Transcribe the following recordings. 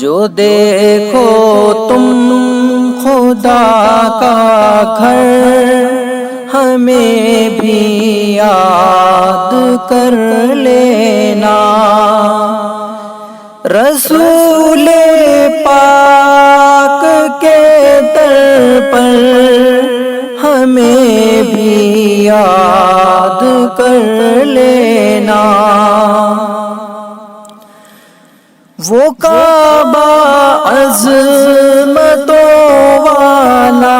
جو دیکھو تم خدا کا گھر، ہمیں بھی یاد کر لینا، رسول پاک کے در پر ہمیں بھی یاد کر لینا۔ وہ کعبہ عظمتوں والا،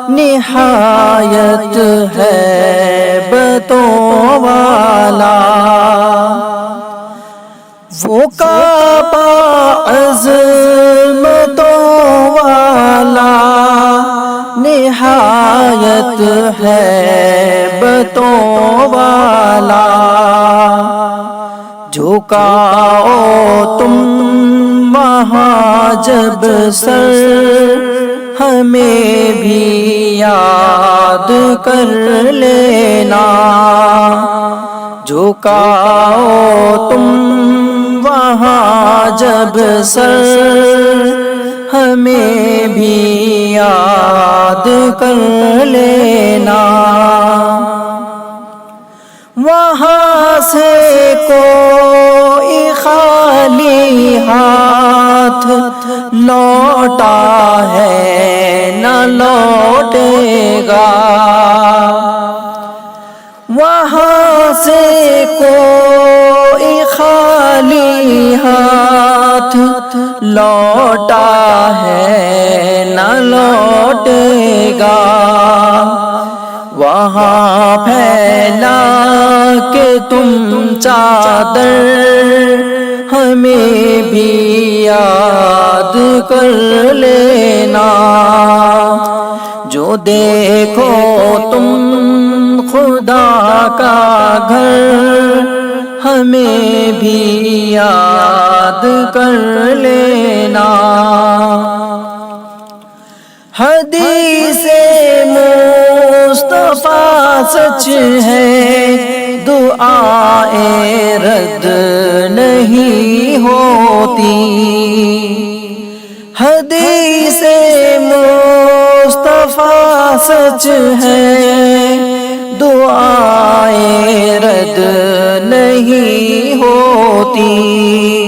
نہایت ہیبتوں والا، وہ کعبہ عظمتوں والا، نہایت ہیبتوں والا، جھکاؤ تم وہاں جب سر، ہمیں بھی یاد کر لینا، جھکاؤ تم وہاں جب سر، ہمیں بھی یاد کر لینا۔ وہاں سے کوئی خالی ہاتھ لوٹا ہے نہ لوٹے گا، وہاں سے کوئی خالی ہاتھ لوٹا ہے نہ لوٹے گا، وہاں پھیلا کہ تم چادر، ہمیں بھی یاد کر لینا، جو دیکھو تم خدا کا گھر، ہمیں بھی یاد کر لینا۔ حدیث مصطفیٰ سچ ہے، دعائیں رد نہیں ہوتی، حدیث مصطفیٰ سچ ہے، دعائیں رد نہیں ہوتی۔